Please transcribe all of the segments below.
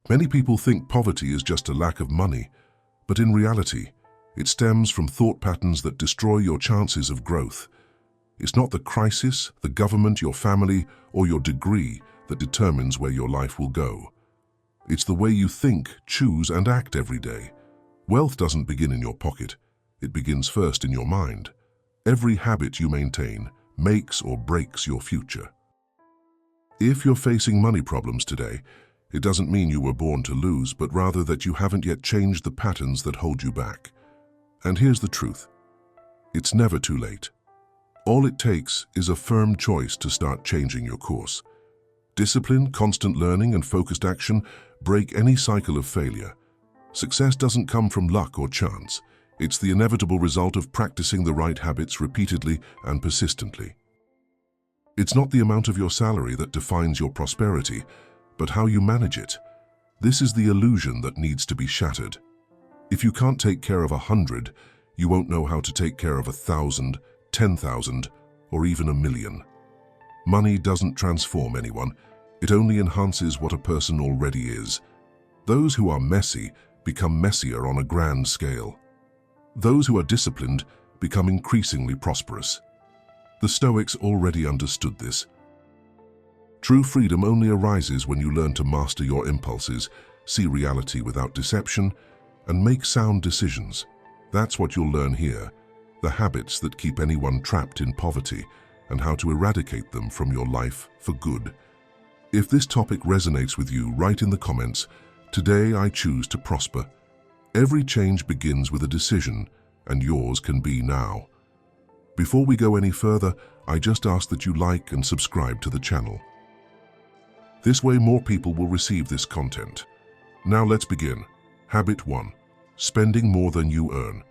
Many people think poverty is just a lack of money, but in reality, it stems from thought patterns that destroy your chances of growth. It's not the crisis, the government, your family, or your degree that determines where your life will go. It's the way you think, choose, and act every day. Wealth doesn't begin in your pocket. It begins first in your mind. Every habit you maintain makes or breaks your future. If you're facing money problems today, it doesn't mean you were born to lose, but rather that you haven't yet changed the patterns that hold you back. And here's the truth. It's never too late. All it takes is a firm choice to start changing your course. Discipline, constant learning, and focused action break any cycle of failure. Success doesn't come from luck or chance. It's the inevitable result of practicing the right habits repeatedly and persistently. It's not the amount of your salary that defines your prosperity, but how you manage it. This is the illusion that needs to be shattered. If you can't take care of 100, you won't know how to take care of 1,000, 10,000, or even 1,000,000. Money doesn't transform anyone. It only enhances what a person already is. Those who are messy become messier on a grand scale. Those who are disciplined become increasingly prosperous. The Stoics already understood this. True freedom only arises when you learn to master your impulses, see reality without deception, and make sound decisions. That's what you'll learn here, the habits that keep anyone trapped in poverty and how to eradicate them from your life for good. If this topic resonates with you, write in the comments, "Today I choose to prosper." Every change begins with a decision, and yours can be now. Before we go any further, I just ask that you like and subscribe to the channel. This way more people will receive this content. Now let's begin. Habit 1. Spending more than you earn.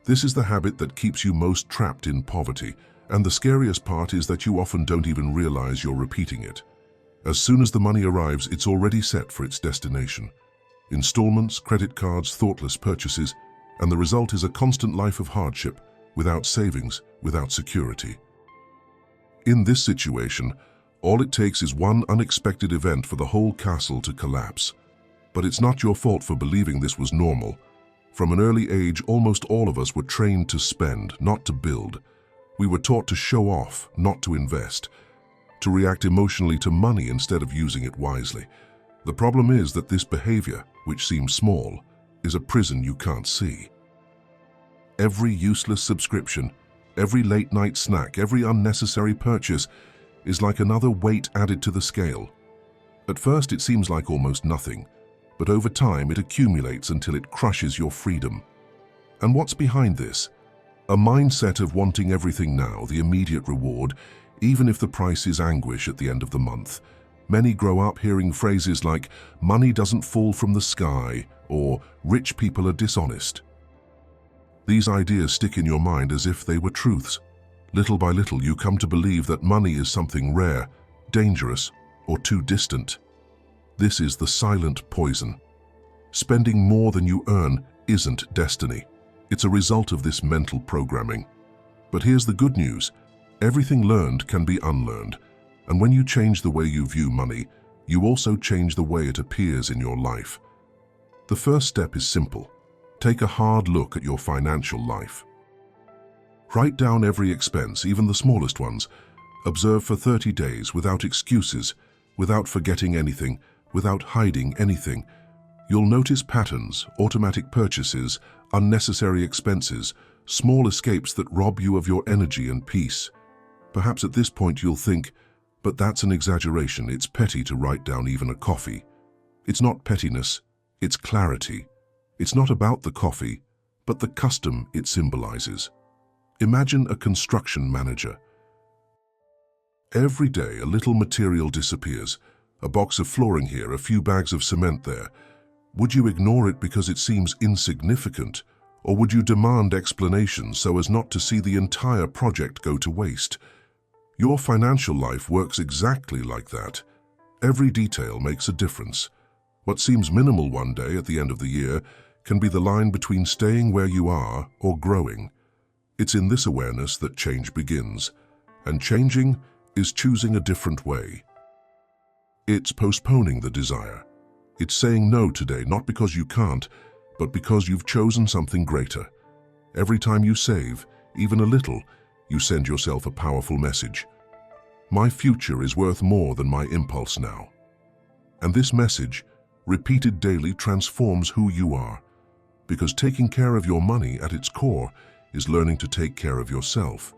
This is the habit that keeps you most trapped in poverty, and the scariest part is that you often don't even realize you're repeating it. As soon as the money arrives, it's already set for its destination. Installments, credit cards, thoughtless purchases, and the result is a constant life of hardship, without savings, without security. In this situation, all it takes is one unexpected event for the whole castle to collapse. But it's not your fault for believing this was normal. From an early age, almost all of us were trained to spend, not to build. We were taught to show off, not to invest, to react emotionally to money instead of using it wisely. The problem is that this behavior, which seems small, is a prison you can't see. Every useless subscription, every late-night snack, every unnecessary purchase is like another weight added to the scale. At first it seems like almost nothing, but over time it accumulates until it crushes your freedom. And what's behind this? A mindset of wanting everything now, the immediate reward, even if the price is anguish at the end of the month. Many grow up hearing phrases like, "Money doesn't fall from the sky," or "Rich people are dishonest." These ideas stick in your mind as if they were truths. Little by little, you come to believe that money is something rare, dangerous, or too distant. This is the silent poison. Spending more than you earn isn't destiny. It's a result of this mental programming. But here's the good news. Everything learned can be unlearned. And when you change the way you view money, you also change the way it appears in your life. The first step is simple. Take a hard look at your financial life. Write down every expense, even the smallest ones. Observe for 30 days without excuses, without forgetting anything, without hiding anything. You'll notice patterns, automatic purchases, unnecessary expenses, small escapes that rob you of your energy and peace. Perhaps at this point you'll think, but that's an exaggeration. It's petty to write down even a coffee. It's not pettiness, it's clarity. It's not about the coffee, but the custom it symbolizes. Imagine a construction manager. Every day a little material disappears. A box of flooring here, a few bags of cement there. Would you ignore it because it seems insignificant? Or would you demand explanations so as not to see the entire project go to waste? Your financial life works exactly like that. Every detail makes a difference. What seems minimal one day at the end of the year can be the line between staying where you are or growing. It's in this awareness that change begins. And changing is choosing a different way. It's postponing the desire. It's saying no today, not because you can't, but because you've chosen something greater. Every time you save, even a little, you send yourself a powerful message. My future is worth more than my impulse now. And this message, repeated daily, transforms who you are. Because taking care of your money at its core is learning to take care of yourself.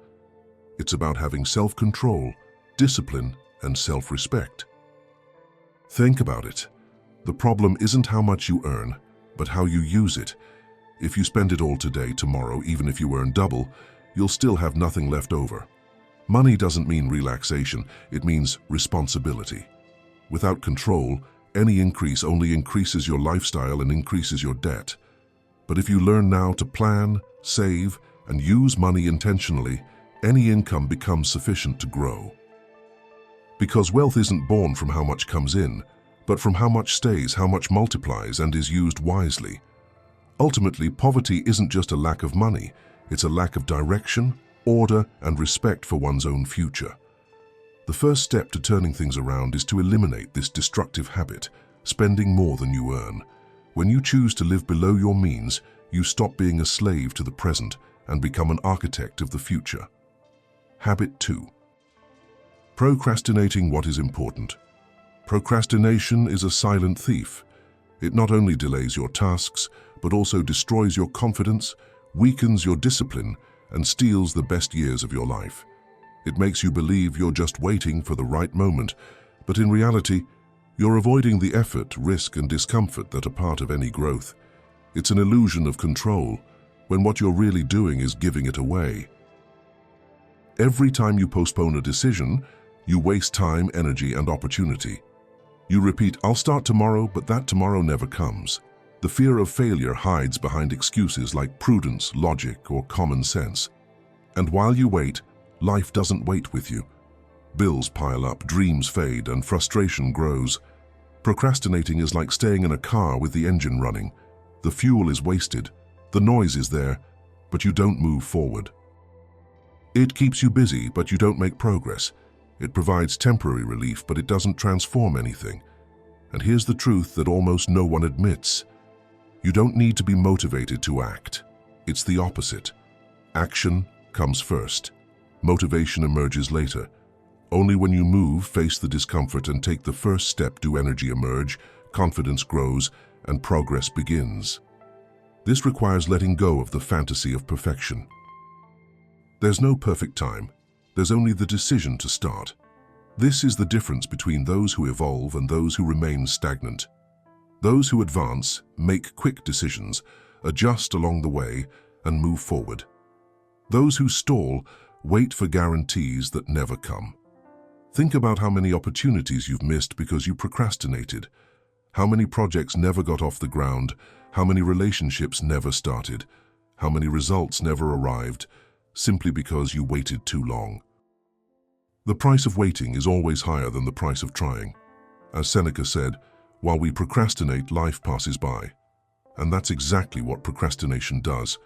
It's about having self-control, discipline, and self-respect. Think about it. The problem isn't how much you earn, but how you use it. If you spend it all today, tomorrow, even if you earn double, you'll still have nothing left over. Money doesn't mean relaxation, it means responsibility. Without control, any increase only increases your lifestyle and increases your debt. But if you learn now to plan, save, and use money intentionally, any income becomes sufficient to grow. Because wealth isn't born from how much comes in, but from how much stays, how much multiplies, and is used wisely. Ultimately, poverty isn't just a lack of money, it's a lack of direction, order, and respect for one's own future. The first step to turning things around is to eliminate this destructive habit, spending more than you earn. When you choose to live below your means, you stop being a slave to the present and become an architect of the future. Habit 2. Procrastinating what is important. Procrastination is a silent thief. It not only delays your tasks, but also destroys your confidence, weakens your discipline, and steals the best years of your life. It makes you believe you're just waiting for the right moment, but in reality, you're avoiding the effort, risk, and discomfort that are part of any growth. It's an illusion of control, when what you're really doing is giving it away. Every time you postpone a decision, you waste time, energy, and opportunity. You repeat, "I'll start tomorrow," but that tomorrow never comes. The fear of failure hides behind excuses like prudence, logic, or common sense. And while you wait, life doesn't wait with you. Bills pile up, dreams fade, and frustration grows. Procrastinating is like staying in a car with the engine running. The fuel is wasted, the noise is there, but you don't move forward. It keeps you busy, but you don't make progress. It provides temporary relief, but it doesn't transform anything. And here's the truth that almost no one admits. You don't need to be motivated to act. It's the opposite. Action comes first. Motivation emerges later. Only when you move, face the discomfort, and take the first step do energy emerge, confidence grows, and progress begins. This requires letting go of the fantasy of perfection. There's no perfect time. There's only the decision to start. This is the difference between those who evolve and those who remain stagnant. Those who advance make quick decisions, adjust along the way, and move forward. Those who stall wait for guarantees that never come. Think about how many opportunities you've missed because you procrastinated. How many projects never got off the ground, how many relationships never started, how many results never arrived, simply because you waited too long. The price of waiting is always higher than the price of trying. As Seneca said, while we procrastinate, life passes by. And that's exactly what procrastination does.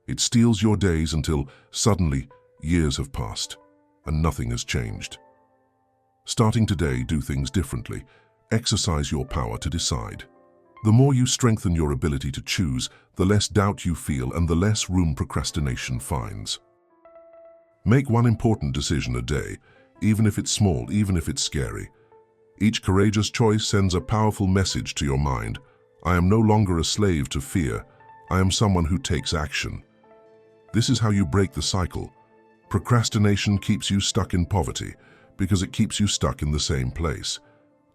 It steals your days until, suddenly, years have passed, and nothing has changed. Starting today, do things differently. Exercise your power to decide. The more you strengthen your ability to choose, the less doubt you feel and the less room procrastination finds. Make one important decision a day, even if it's small, even if it's scary. Each courageous choice sends a powerful message to your mind. I am no longer a slave to fear. I am someone who takes action. This is how you break the cycle. Procrastination keeps you stuck in poverty because it keeps you stuck in the same place.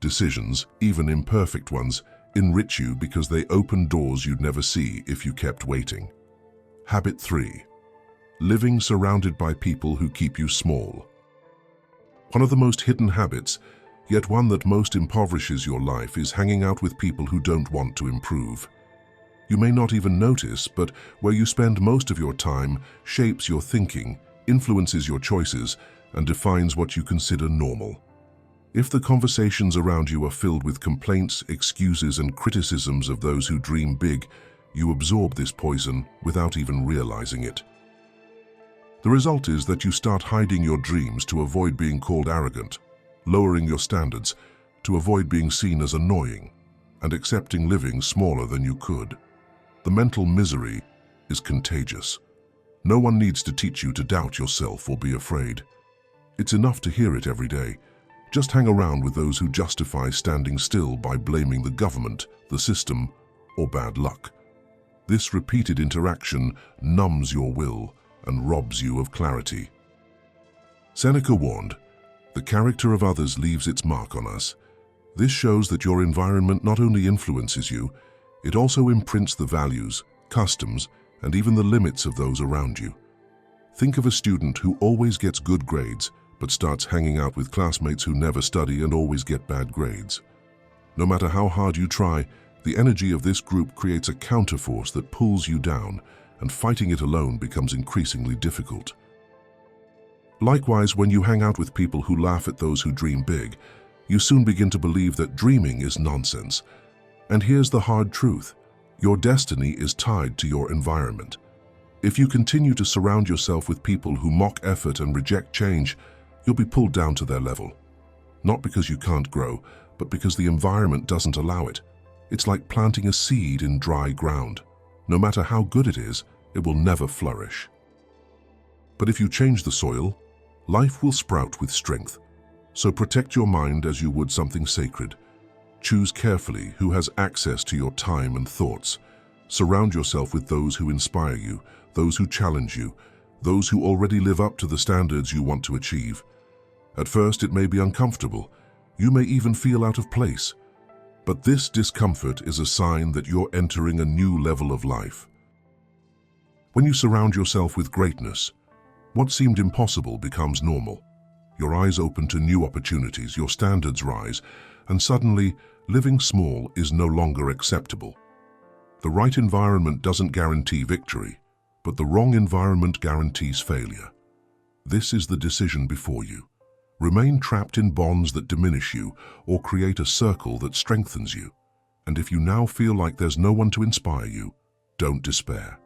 Decisions, even imperfect ones, enrich you because they open doors you'd never see if you kept waiting. Habit 3. Living surrounded by people who keep you small. One of the most hidden habits, yet one that most impoverishes your life, is hanging out with people who don't want to improve. You may not even notice, but where you spend most of your time shapes your thinking, influences your choices, and defines what you consider normal. If the conversations around you are filled with complaints, excuses, and criticisms of those who dream big, you absorb this poison without even realizing it. The result is that you start hiding your dreams to avoid being called arrogant, lowering your standards to avoid being seen as annoying, and accepting living smaller than you could. The mental misery is contagious. No one needs to teach you to doubt yourself or be afraid. It's enough to hear it every day. Just hang around with those who justify standing still by blaming the government, the system, or bad luck. This repeated interaction numbs your will and robs you of clarity. Seneca warned, "The character of others leaves its mark on us." This shows that your environment not only influences you, it also imprints the values, customs, and even the limits of those around you. Think of a student who always gets good grades, but starts hanging out with classmates who never study and always get bad grades. No matter how hard you try, the energy of this group creates a counterforce that pulls you down, and fighting it alone becomes increasingly difficult. Likewise, when you hang out with people who laugh at those who dream big, you soon begin to believe that dreaming is nonsense. And here's the hard truth: your destiny is tied to your environment. If you continue to surround yourself with people who mock effort and reject change, you'll be pulled down to their level. Not because you can't grow, but because the environment doesn't allow it. It's like planting a seed in dry ground. No matter how good it is, it will never flourish. But if you change the soil, life will sprout with strength. So protect your mind as you would something sacred. Choose carefully who has access to your time and thoughts. Surround yourself with those who inspire you, those who challenge you, those who already live up to the standards you want to achieve. At first, it may be uncomfortable. You may even feel out of place. But this discomfort is a sign that you're entering a new level of life. When you surround yourself with greatness, what seemed impossible becomes normal. Your eyes open to new opportunities, your standards rise, and suddenly, living small is no longer acceptable. The right environment doesn't guarantee victory, but the wrong environment guarantees failure. This is the decision before you. Remain trapped in bonds that diminish you, or create a circle that strengthens you. And if you now feel like there's no one to inspire you, don't despair.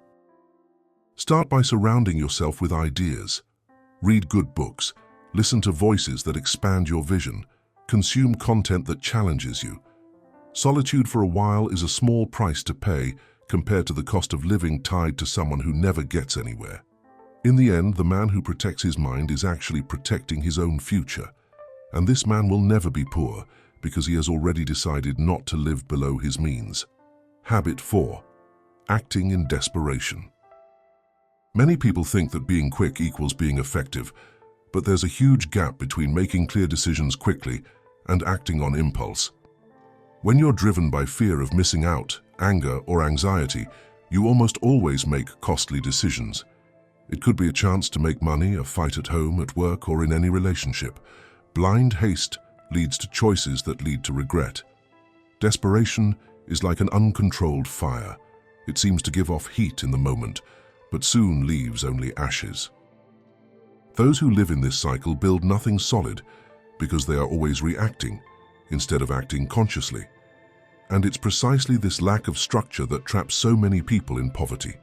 Start by surrounding yourself with ideas. Read good books, listen to voices that expand your vision, consume content that challenges you. Solitude for a while is a small price to pay compared to the cost of living tied to someone who never gets anywhere. In the end, the man who protects his mind is actually protecting his own future. And this man will never be poor because he has already decided not to live below his means. Habit 4. Acting in desperation. Many people think that being quick equals being effective, but there's a huge gap between making clear decisions quickly and acting on impulse. When you're driven by fear of missing out, anger, or anxiety, you almost always make costly decisions. It could be a chance to make money, a fight at home, at work, or in any relationship. Blind haste leads to choices that lead to regret. Desperation is like an uncontrolled fire. It seems to give off heat in the moment, but soon leaves only ashes. Those who live in this cycle build nothing solid because they are always reacting instead of acting consciously. And it's precisely this lack of structure that traps so many people in poverty.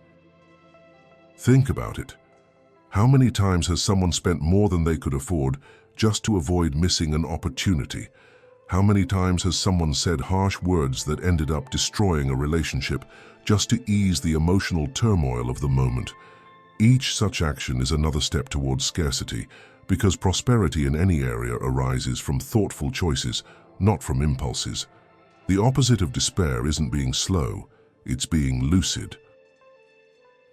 Think about it. How many times has someone spent more than they could afford just to avoid missing an opportunity? How many times has someone said harsh words that ended up destroying a relationship just to ease the emotional turmoil of the moment? Each such action is another step towards scarcity, because prosperity in any area arises from thoughtful choices, not from impulses. The opposite of despair isn't being slow, it's being lucid.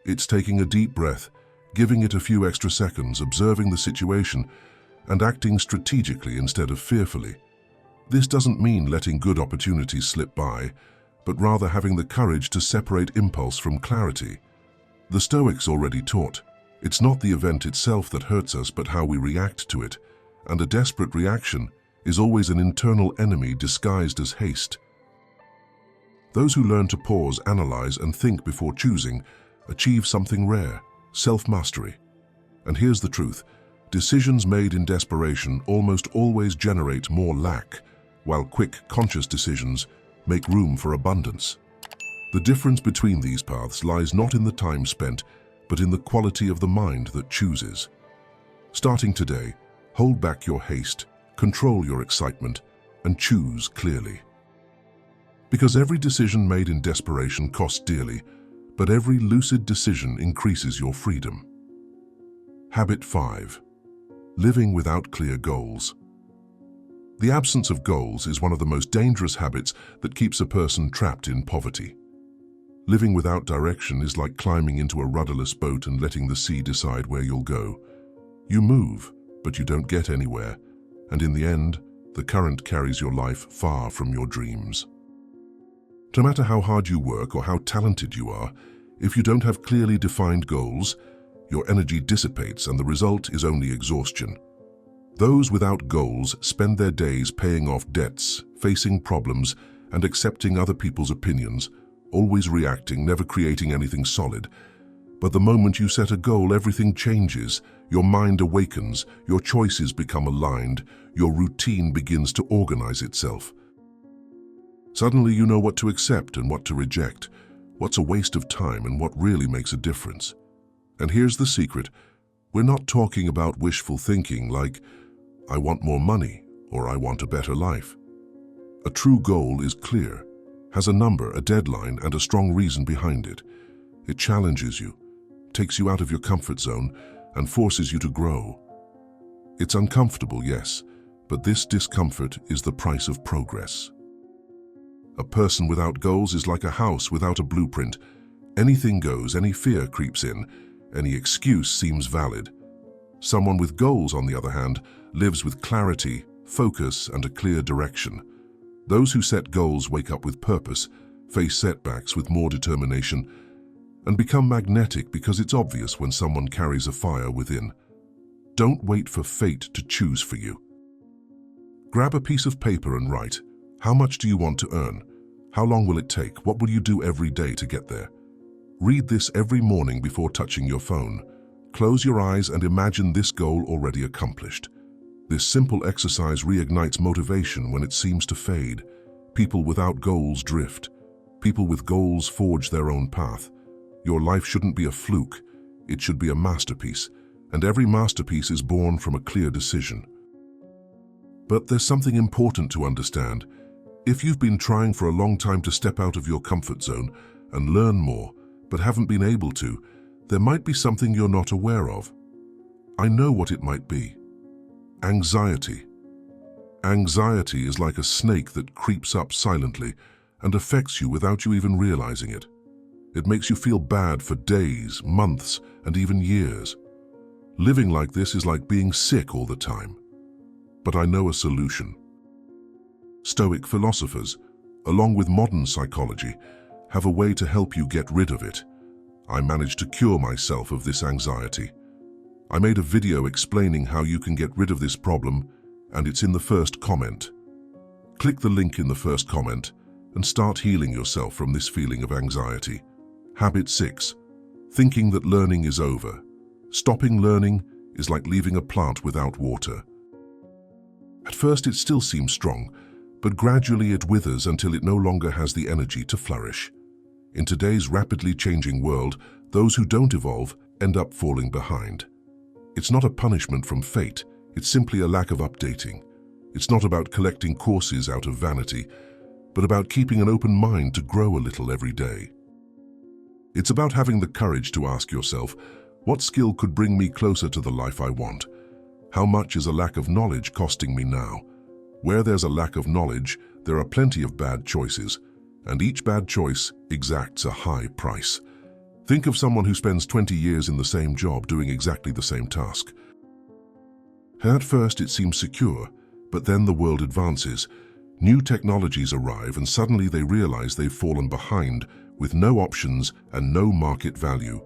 It's taking a deep breath, giving it a few extra seconds, observing the situation, and acting strategically instead of fearfully. This doesn't mean letting good opportunities slip by, but rather having the courage to separate impulse from clarity. The Stoics already taught, it's not the event itself that hurts us, but how we react to it, and a desperate reaction is always an internal enemy disguised as haste. Those who learn to pause, analyze, and think before choosing achieve something rare: self-mastery. And here's the truth: decisions made in desperation almost always generate more lack, while quick, conscious decisions make room for abundance. The difference between these paths lies not in the time spent, but in the quality of the mind that chooses. Starting today, hold back your haste, control your excitement, and choose clearly. Because every decision made in desperation costs dearly, but every lucid decision increases your freedom. Habit 5. Living without clear goals. The absence of goals is one of the most dangerous habits that keeps a person trapped in poverty. Living without direction is like climbing into a rudderless boat and letting the sea decide where you'll go. You move, but you don't get anywhere, and in the end, the current carries your life far from your dreams. No matter how hard you work or how talented you are, if you don't have clearly defined goals, your energy dissipates and the result is only exhaustion. Those without goals spend their days paying off debts, facing problems, and accepting other people's opinions, always reacting, never creating anything solid. But the moment you set a goal, everything changes. Your mind awakens, your choices become aligned, your routine begins to organize itself. Suddenly you know what to accept and what to reject, what's a waste of time and what really makes a difference. And here's the secret. We're not talking about wishful thinking like, I want more money or I want a better life. A true goal is clear, has a number, a deadline, and a strong reason behind it. It challenges you, takes you out of your comfort zone, and forces you to grow. It's uncomfortable, yes, but this discomfort is the price of progress. A person without goals is like a house without a blueprint. Anything goes, any fear creeps in, any excuse seems valid. Someone with goals, on the other hand, lives with clarity, focus, and a clear direction. Those who set goals wake up with purpose, face setbacks with more determination, and become magnetic because it's obvious when someone carries a fire within. Don't wait for fate to choose for you. Grab a piece of paper and write, how much do you want to earn? How long will it take? What will you do every day to get there? Read this every morning before touching your phone. Close your eyes and imagine this goal already accomplished. This simple exercise reignites motivation when it seems to fade. People without goals drift. People with goals forge their own path. Your life shouldn't be a fluke. It should be a masterpiece, and every masterpiece is born from a clear decision. But there's something important to understand. If you've been trying for a long time to step out of your comfort zone and learn more, but haven't been able to, there might be something you're not aware of. I know what it might be. Anxiety. Anxiety is like a snake that creeps up silently and affects you without you even realizing it. It makes you feel bad for days, months, and even years. Living like this is like being sick all the time. But I know a solution. Stoic philosophers, along with modern psychology, have a way to help you get rid of it. I managed to cure myself of this anxiety. I made a video explaining how you can get rid of this problem, and it's in the first comment. Click the link in the first comment and start healing yourself from this feeling of anxiety. Habit 6. Thinking that learning is over. Stopping learning is like leaving a plant without water. At first it still seems strong, but gradually it withers until it no longer has the energy to flourish. In today's rapidly changing world, those who don't evolve end up falling behind. It's not a punishment from fate, it's simply a lack of updating. It's not about collecting courses out of vanity, but about keeping an open mind to grow a little every day. It's about having the courage to ask yourself, what skill could bring me closer to the life I want? How much is a lack of knowledge costing me now? Where there's a lack of knowledge, there are plenty of bad choices, and each bad choice exacts a high price. Think of someone who spends 20 years in the same job doing exactly the same task. At first it seems secure, but then the world advances. New technologies arrive and suddenly they realize they've fallen behind with no options and no market value.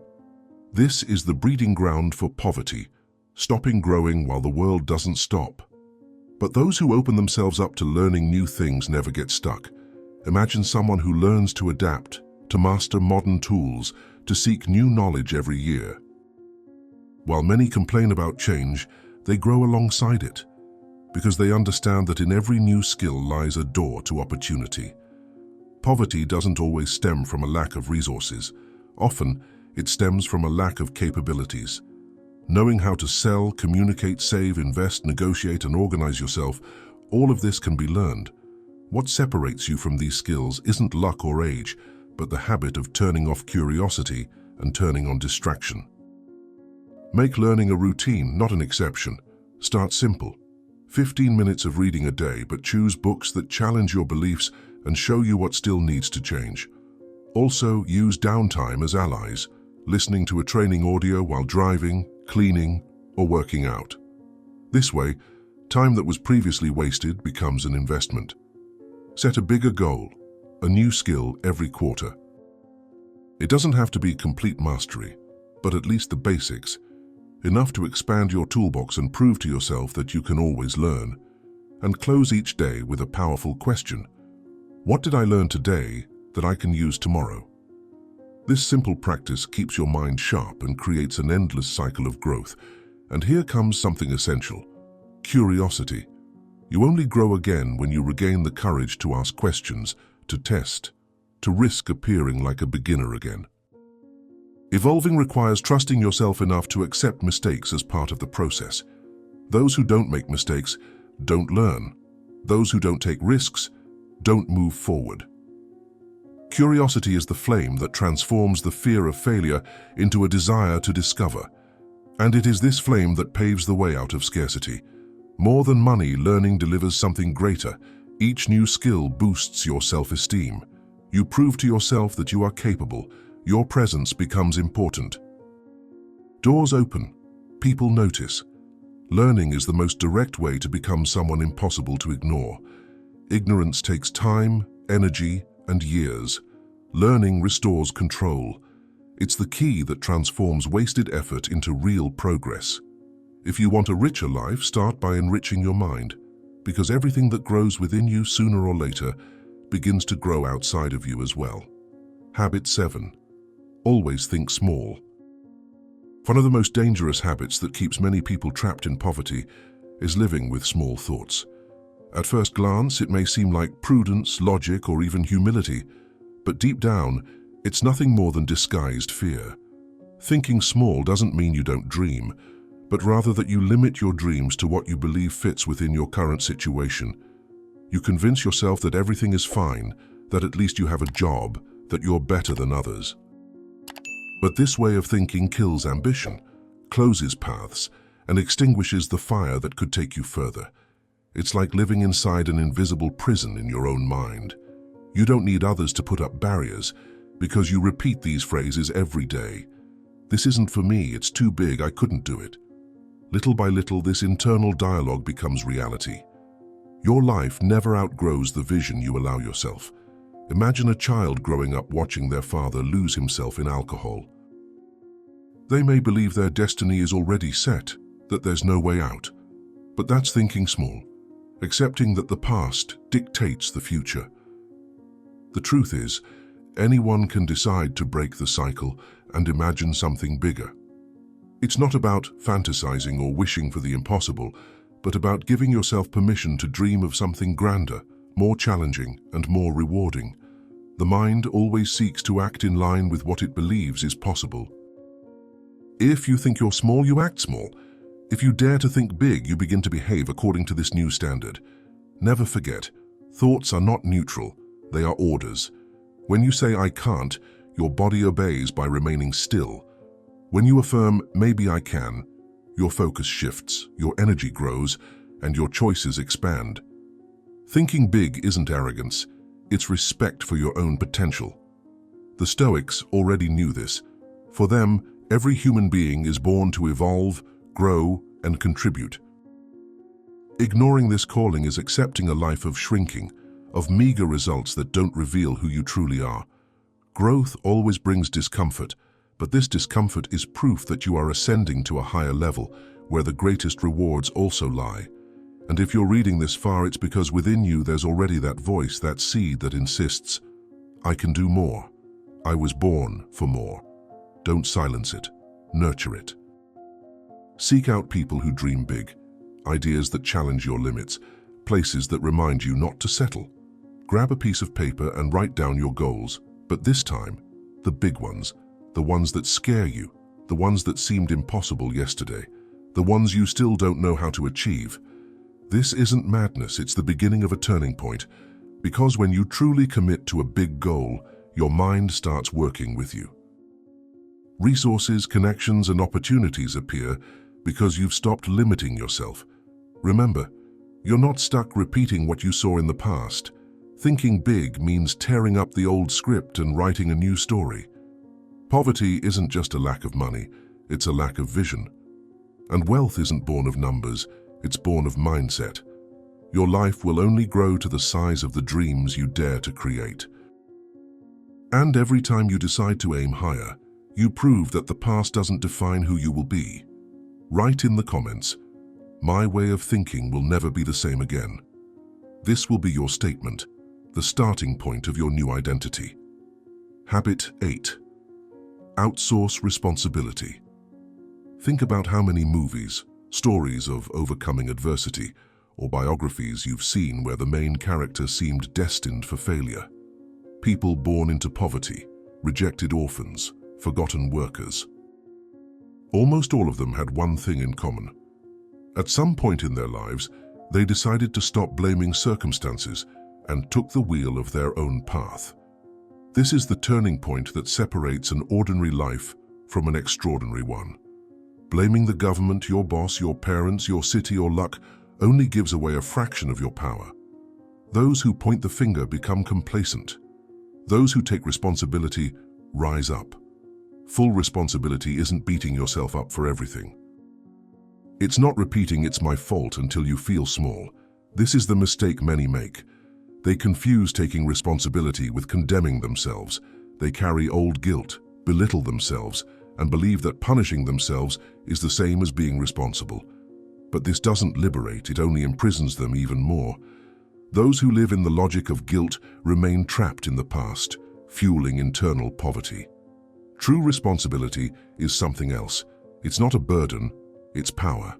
This is the breeding ground for poverty, stopping growing while the world doesn't stop. But those who open themselves up to learning new things never get stuck. Imagine someone who learns to adapt, to master modern tools, to seek new knowledge every year. While many complain about change, they grow alongside it, because they understand that in every new skill lies a door to opportunity. Poverty doesn't always stem from a lack of resources. Often, it stems from a lack of capabilities. Knowing how to sell, communicate, save, invest, negotiate, and organize yourself, all of this can be learned. What separates you from these skills isn't luck or age, but the habit of turning off curiosity and turning on distraction. Make learning a routine, not an exception. Start simple. 15 minutes of reading a day, but choose books that challenge your beliefs and show you what still needs to change. Also, use downtime as allies, listening to a training audio while driving, cleaning, or working out. This way, time that was previously wasted becomes an investment. Set a bigger goal, a new skill every quarter. It doesn't have to be complete mastery, but at least the basics, enough to expand your toolbox and prove to yourself that you can always learn. And close each day with a powerful question. What did I learn today that I can use tomorrow? This simple practice keeps your mind sharp and creates an endless cycle of growth. And here comes something essential: curiosity. You only grow again when you regain the courage to ask questions, to test, to risk appearing like a beginner again. Evolving requires trusting yourself enough to accept mistakes as part of the process. Those who don't make mistakes don't learn. Those who don't take risks don't move forward. Curiosity is the flame that transforms the fear of failure into a desire to discover. And it is this flame that paves the way out of scarcity. More than money, learning delivers something greater. Each new skill boosts your self-esteem. You prove to yourself that you are capable. Your presence becomes important. Doors open. People notice. Learning is the most direct way to become someone impossible to ignore. Ignorance takes time, energy, and years. Learning restores control. It's the key that transforms wasted effort into real progress. If you want a richer life, start by enriching your mind, because everything that grows within you sooner or later begins to grow outside of you as well. Habit 7. Always think small. One of the most dangerous habits that keeps many people trapped in poverty is living with small thoughts. At first glance, it may seem like prudence, logic, or even humility, but deep down, it's nothing more than disguised fear. Thinking small doesn't mean you don't dream, but rather that you limit your dreams to what you believe fits within your current situation. You convince yourself that everything is fine, that at least you have a job, that you're better than others. But this way of thinking kills ambition, closes paths, and extinguishes the fire that could take you further. It's like living inside an invisible prison in your own mind. You don't need others to put up barriers, because you repeat these phrases every day. This isn't for me, it's too big, I couldn't do it. Little by little, this internal dialogue becomes reality. Your life never outgrows the vision you allow yourself. Imagine a child growing up watching their father lose himself in alcohol. They may believe their destiny is already set, that there's no way out. But that's thinking small, accepting that the past dictates the future. The truth is, anyone can decide to break the cycle and imagine something bigger. It's not about fantasizing or wishing for the impossible, but about giving yourself permission to dream of something grander, more challenging, and more rewarding. The mind always seeks to act in line with what it believes is possible. If you think you're small, you act small. If you dare to think big, you begin to behave according to this new standard. Never forget, thoughts are not neutral, they are orders. When you say I can't, your body obeys by remaining still. When you affirm maybe I can, your focus shifts, your energy grows, and your choices expand. Thinking big isn't arrogance, it's respect for your own potential. The Stoics already knew this. For them, every human being is born to evolve, grow, and contribute. Ignoring this calling is accepting a life of shrinking, of meager results that don't reveal who you truly are. Growth always brings discomfort, but this discomfort is proof that you are ascending to a higher level, where the greatest rewards also lie. And if you're reading this far, it's because within you there's already that voice, that seed that insists, I can do more. I was born for more. Don't silence it. Nurture it. Seek out people who dream big, ideas that challenge your limits, places that remind you not to settle. Grab a piece of paper and write down your goals, but this time, the big ones, the ones that scare you, the ones that seemed impossible yesterday, the ones you still don't know how to achieve. This isn't madness, it's the beginning of a turning point. Because when you truly commit to a big goal, your mind starts working with you. Resources, connections, and opportunities appear because you've stopped limiting yourself. Remember, you're not stuck repeating what you saw in the past. Thinking big means tearing up the old script and writing a new story. Poverty isn't just a lack of money, it's a lack of vision. And wealth isn't born of numbers, it's born of mindset. Your life will only grow to the size of the dreams you dare to create. And every time you decide to aim higher, you prove that the past doesn't define who you will be. Write in the comments, "My way of thinking will never be the same again." This will be your statement, the starting point of your new identity. Habit 8. Outsource responsibility. Think about how many movies, stories of overcoming adversity, or biographies you've seen where the main character seemed destined for failure. People born into poverty, rejected orphans, forgotten workers. Almost all of them had one thing in common. At some point in their lives, they decided to stop blaming circumstances and took the wheel of their own path. This is the turning point that separates an ordinary life from an extraordinary one. Blaming the government, your boss, your parents, your city, or luck only gives away a fraction of your power. Those who point the finger become complacent. Those who take responsibility rise up. Full responsibility isn't beating yourself up for everything. It's not repeating "it's my fault" until you feel small. This is the mistake many make. They confuse taking responsibility with condemning themselves. They carry old guilt, belittle themselves, and believe that punishing themselves is the same as being responsible. But this doesn't liberate, it only imprisons them even more. Those who live in the logic of guilt remain trapped in the past, fueling internal poverty. True responsibility is something else. It's not a burden, it's power.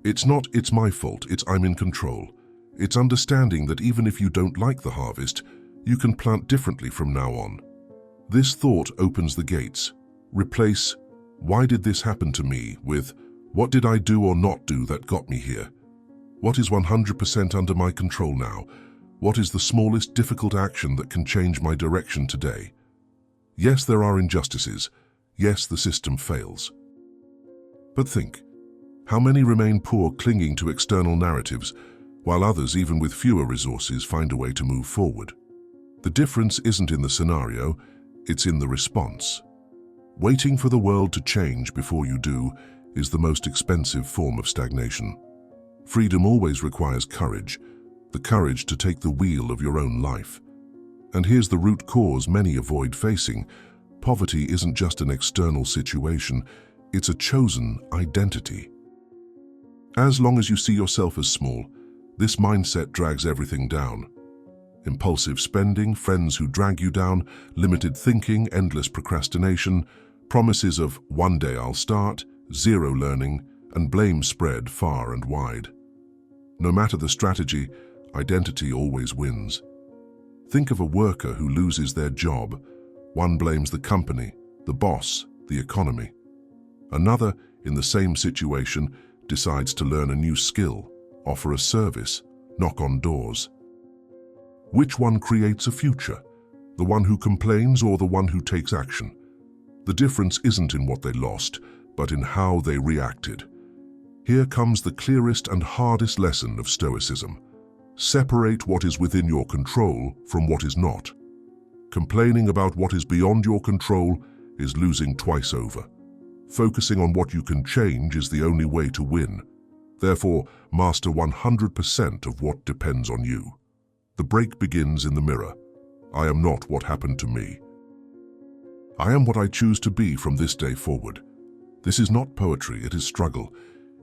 It's not "it's my fault," it's "I'm in control." It's understanding that even if you don't like the harvest, you can plant differently from now on. This thought opens the gates. Replace "why did this happen to me" with "what did I do or not do that got me here? What is 100% under my control now? What is the smallest difficult action that can change my direction today?" Yes, there are injustices. Yes, the system fails. But think, how many remain poor clinging to external narratives, while others, even with fewer resources, find a way to move forward? The difference isn't in the scenario, it's in the response. Waiting for the world to change before you do is the most expensive form of stagnation. Freedom always requires courage, the courage to take the wheel of your own life. And here's the root cause many avoid facing. Poverty isn't just an external situation, it's a chosen identity. As long as you see yourself as small, this mindset drags everything down. Impulsive spending, friends who drag you down, limited thinking, endless procrastination, promises of "one day I'll start," zero learning, and blame spread far and wide. No matter the strategy, identity always wins. Think of a worker who loses their job. One blames the company, the boss, the economy. Another, in the same situation, decides to learn a new skill, offer a service, knock on doors. Which one creates a future? The one who complains or the one who takes action? The difference isn't in what they lost, but in how they reacted. Here comes the clearest and hardest lesson of Stoicism. Separate what is within your control from what is not. Complaining about what is beyond your control is losing twice over. Focusing on what you can change is the only way to win. Therefore, master 100% of what depends on you. The break begins in the mirror. I am not what happened to me. I am what I choose to be from this day forward. This is not poetry, it is struggle.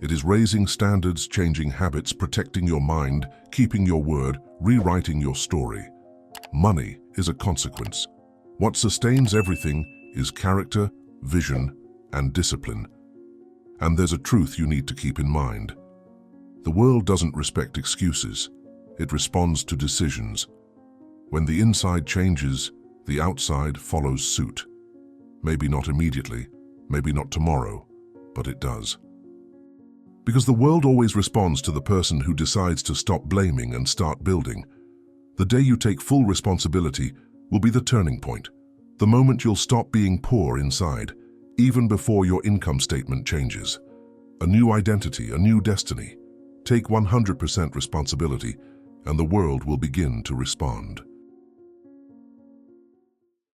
It is raising standards, changing habits, protecting your mind, keeping your word, rewriting your story. Money is a consequence. What sustains everything is character, vision, and discipline. And there's a truth you need to keep in mind. The world doesn't respect excuses. It responds to decisions. When the inside changes, the outside follows suit. Maybe not immediately, maybe not tomorrow, but it does. Because the world always responds to the person who decides to stop blaming and start building. The day you take full responsibility will be the turning point, the moment you'll stop being poor inside, even before your income statement changes. A new identity, a new destiny. Take 100% responsibility, and the world will begin to respond.